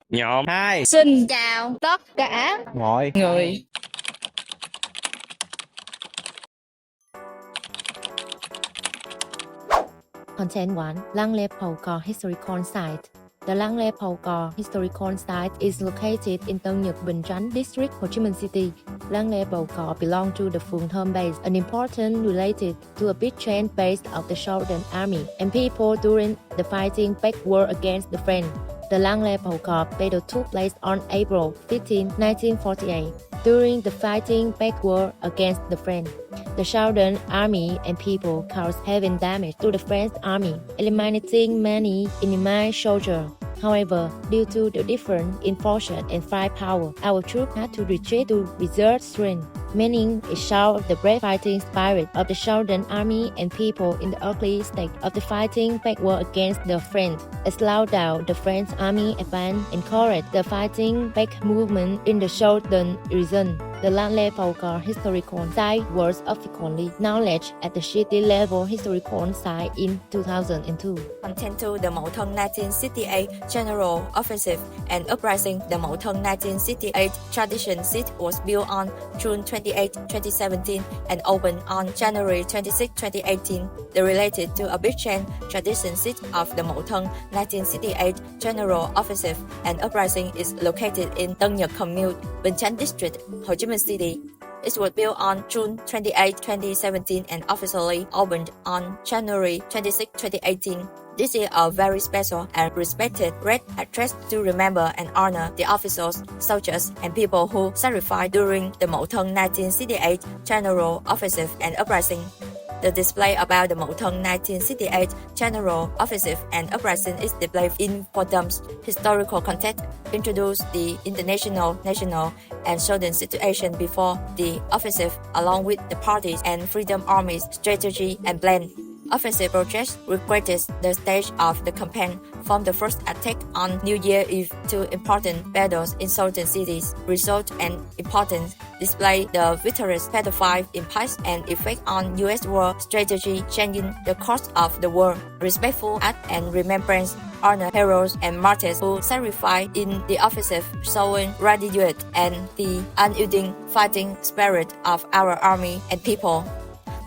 Nhóm 2. Xin chào tất cả Mọi người. Content 1. Langley Polgar Historical Site. The Langley Polgar Historical Site is located in Tân Nhật, Bình Chánh District, Ho Chi Minh City. Langley Polgar belongs to the Phùng Thơm base, an important related to a big chain base of the Southern Army and people during the fighting back war against the French. The Langley Polgar battle took place on April 15, 1948. During the fighting back war against the French, the Southern Army and people caused heavy damage to the French army, eliminating many enemy soldiers. However, due to the difference in force and firepower, our troops had to retreat to reserve strength, meaning it showed the brave fighting spirit of the Southern Army and people in the early stage of the fighting back war against the French. It slowed down the French army advance and encouraged the fighting back movement in the southern region. The Langley Polgar Historical Site was officially acknowledged at the city level historical site in 2002. Content to the Mậu Thân 1968 General Offensive and Uprising. The Mậu Thân 1968 Tradition Seat was built on June 28, 2017 and opened on January 26, 2018. The related to a big chain tradition seat of the Mậu Thân 1968 General Offensive and Uprising is located in Tân Nhật Commune, Bình Chánh District, Ho Chi Minh City. It was built on June 28, 2017 and officially opened on January 26, 2018. This is a very special and respected red address to remember and honor the officers, soldiers, and people who sacrificed during the Mậu Thân 1968 General Offensive and Uprising. The display about the Mậu Thân 1968 General Offensive and Uprising is displayed in Potsdam's historical context, introduce the international, national, and southern situation before the offensive, along with the parties and Freedom Army's strategy and plan. Offensive projects recreated the stage of the campaign from the first attack on New Year Eve to important battles in southern cities. Result and importance display the victorious battlefield impact and effect on U.S. war strategy, changing the course of the war. Respectful act and remembrance honor heroes and martyrs who sacrificed in the offensive, showing gratitude and the unyielding fighting spirit of our army and people.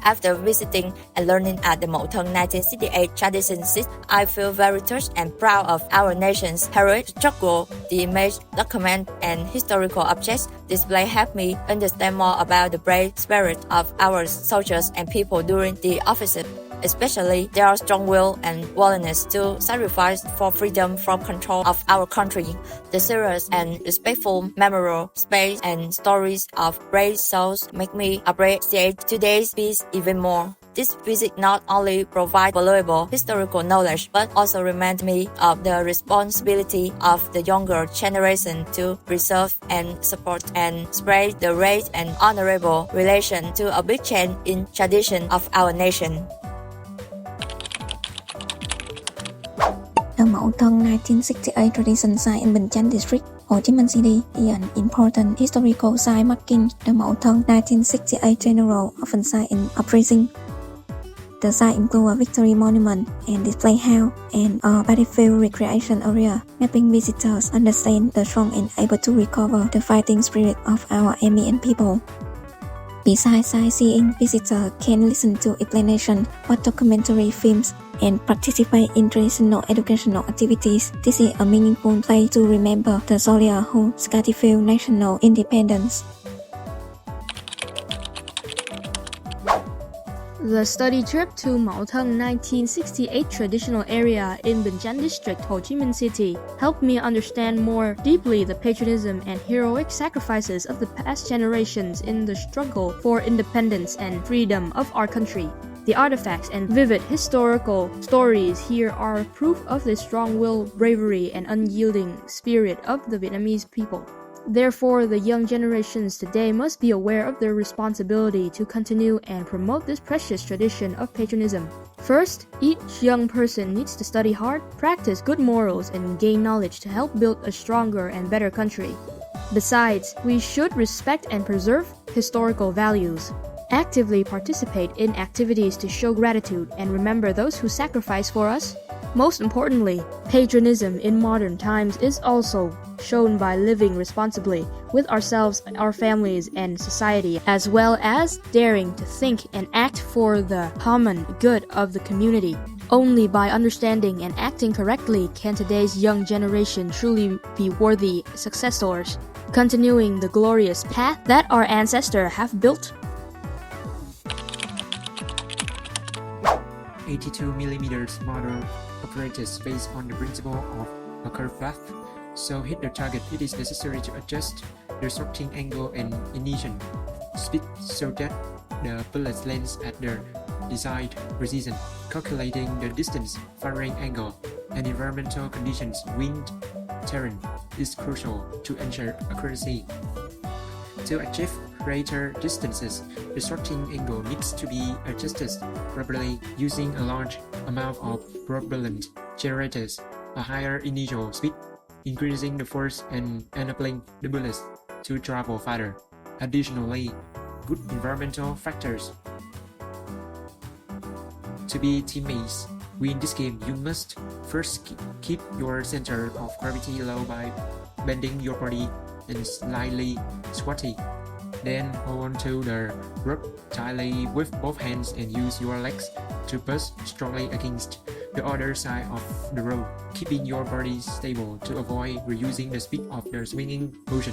After visiting and learning at the Mậu Thân 1968 Tradition Seat, I feel very touched and proud of our nation's heroic struggle. The image, document, and historical objects display help me understand more about the brave spirit of our soldiers and people during the offensive. Especially their strong will and willingness to sacrifice for freedom from control of our country. The serious and respectful memorial space and stories of brave souls make me appreciate today's peace even more. This visit not only provides valuable historical knowledge, but also reminds me of the responsibility of the younger generation to preserve and support and spread the great and honorable relation to a big chain in tradition of our nation. The Mậu Thân 1968 Tradition Site in Bình Chánh District, Ho Chi Minh City is an important historical site marking the Mậu Thân 1968 General Offensive and Uprising. The site includes a victory monument and display house and a battlefield recreation area, helping visitors understand the strong and able to recover the fighting spirit of our army and people. Besides sightseeing, visitors can listen to explanation, watch documentary films, and participate in traditional educational activities. This is a meaningful place to remember the soldiers who sacrificed national independence. The study trip to Mậu Thân 1968 traditional area in Bình Chánh District, Ho Chi Minh City helped me understand more deeply the patriotism and heroic sacrifices of the past generations in the struggle for independence and freedom of our country. The artifacts and vivid historical stories here are proof of the strong will, bravery, and unyielding spirit of the Vietnamese people. Therefore, the young generations today must be aware of their responsibility to continue and promote this precious tradition of patriotism. First, each young person needs to study hard, practice good morals, and gain knowledge to help build a stronger and better country. Besides, we should respect and preserve historical values. Actively participate in activities to show gratitude and remember those who sacrifice for us. Most importantly, patriotism in modern times is also shown by living responsibly with ourselves, our families, and society, as well as daring to think and act for the common good of the community. Only by understanding and acting correctly can today's young generation truly be worthy successors, continuing the glorious path that our ancestors have built. 82mm model operates based on the principle of a curved path. So hit the target, it is necessary to adjust the sorting angle and ignition speed so that the bullet lands at the desired precision. Calculating the distance, firing angle, and environmental conditions, wind, terrain is crucial to ensure accuracy. To achieve greater distances, the sorting angle needs to be adjusted properly using a large amount of propellant generators, a higher initial speed, increasing the force and enabling the bullets to travel farther. Additionally, good environmental factors. To be teammates, win this game, you must first keep your center of gravity low by bending your body and slightly squatting. Then hold on to the rope tightly with both hands and use your legs to push strongly against the other side of the rope, keeping your body stable to avoid reducing the speed of the swinging motion.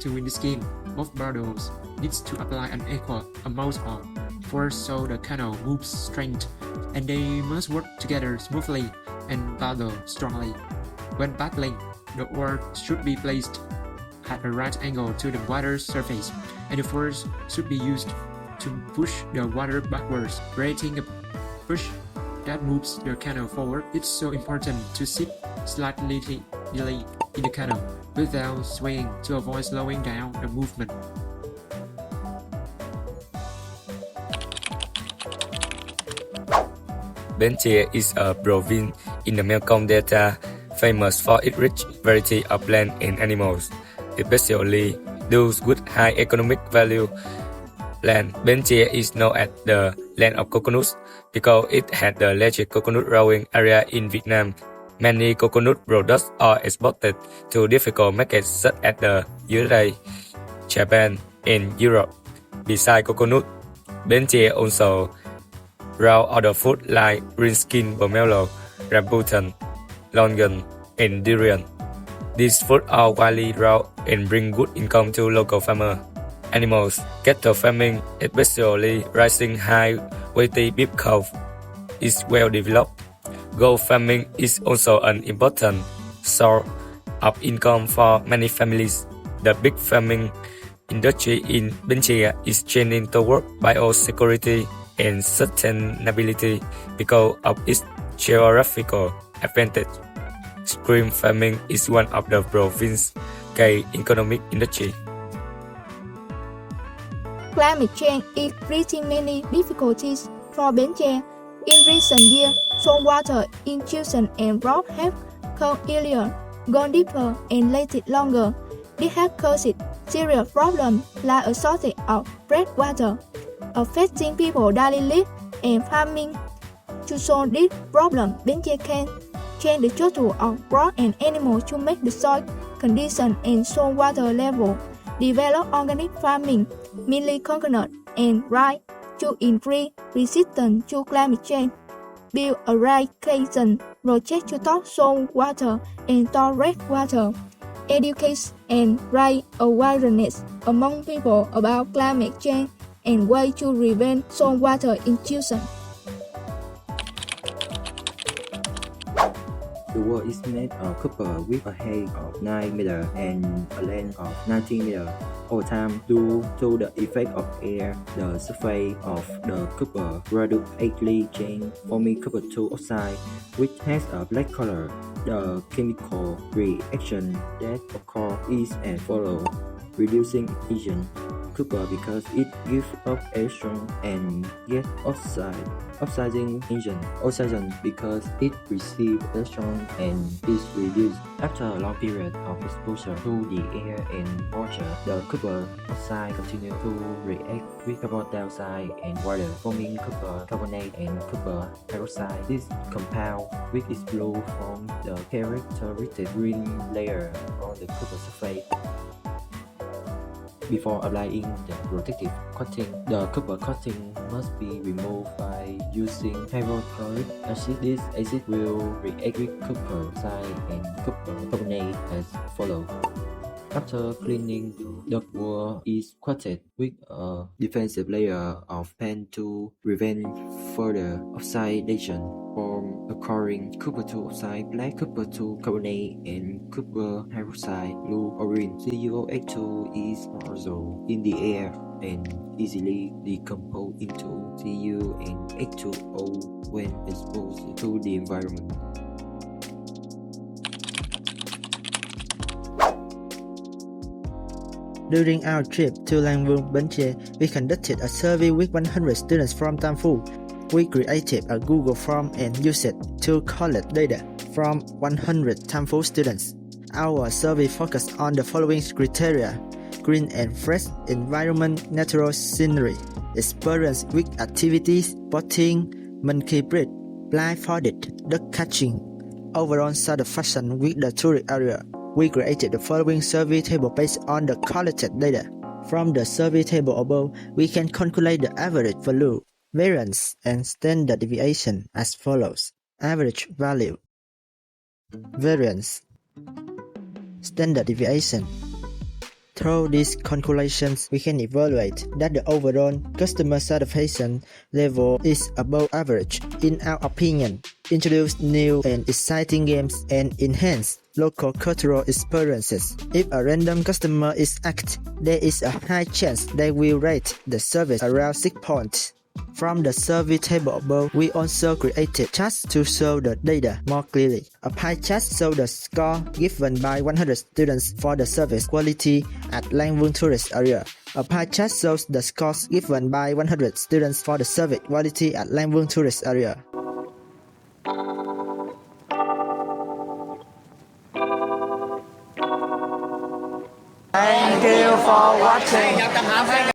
To win this game, both models needs to apply an equal amount of force so the canoe moves straight, and they must work together smoothly and paddle strongly. When paddling, the oar should be placed at a right angle to the water's surface, and the force should be used to push the water backwards, creating a push that moves the canoe forward. It's so important to sit slightly in the canoe without swaying to avoid slowing down the movement. Bến Tre is a province in the Mekong Delta, famous for its rich variety of plants and animals, especially those with high economic value. Land Bến Tre is known as the land of coconuts because it has the largest coconut growing area in Vietnam. Many coconut products are exported to difficult markets such as the USA, Japan, and Europe. Besides coconut, Bến Tre also grows other food like green skin pomelo, rambutan, longan, and durian. These foods are widely grown and bring good income to local farmers. Animals, cattle farming, especially raising high-weighty beef cow, is well developed. Goat farming is also an important source of income for many families. The big farming industry in Bến Tre is trending toward biosecurity and sustainability because of its geographical advantage. Shrimp farming is one of the province's key economic industry. Climate change is creating many difficulties for Bến Tre. In recent years, saltwater intrusion and drought have come earlier, gone deeper, and lasted longer. This has caused serious problems like a shortage of fresh water, affecting people's daily life and farming. To solve this problem, Bến Tre can change the total of grass and animals to make the soil condition and saltwater level, develop organic farming, mainly coconut and rice, to increase resistance to climate change, build a irrigation project to stop salt water and storage water, educate and raise awareness among people about climate change and ways to prevent saltwater intrusion. The wall is made of copper with a height of 9 meters and a length of 19 meters. Over time, due to the effect of air, the surface of the copper gradually changes, forming copper 2 oxide, which has a black color. The chemical reaction that occurs is as follows: reducing ignition, Cooper because it gives up electron and get oxidizing agent. Oxidation because it receives electron and is reduced. After a long period of exposure to the air and water, the Cooper oxide continues to react with carbon dioxide and water, forming copper carbonate and copper hydroxide. This compound, which is blue, forms the characteristic green layer on the copper surface. Before applying the protective coating, the copper coating must be removed by using hydrochloric acid. This acid will react with copper oxide and copper carbonate as follows. After cleaning, the wool is coated with a defensive layer of paint to prevent further oxidation from occurring. Copper 2 oxide, black copper 2 carbonate, and copper hydroxide, blue orange. CuO2 is also in the air and easily decompose into Cu and H2O when exposed to the environment. During our trip to Lang Vuong, Bến Tre, we conducted a survey with 100 students from Tam Phu. We created a Google form and used it to collect data from 100 Tam Phu students. Our survey focused on the following criteria: green and fresh environment, natural scenery, experience with activities, boating, monkey breed, blindfolded, duck catching, overall satisfaction with the tourist area. We created the following survey table based on the collected data. From the survey table above, we can calculate the average value, variance, and standard deviation as follows. Average value, variance, standard deviation. Through these calculations, we can evaluate that the overall customer satisfaction level is above average. In our opinion, introduce new and exciting games and enhance local cultural experiences. If a random customer is asked, there is a high chance they will rate the service around 6 points. From the survey table above, we also created charts to show the data more clearly. A pie chart shows the score given by 100 students for the service quality at Lang Vuong tourist area. A pie chart shows the scores given by 100 students for the service quality at Lang Vuong tourist area. Thank you for watching.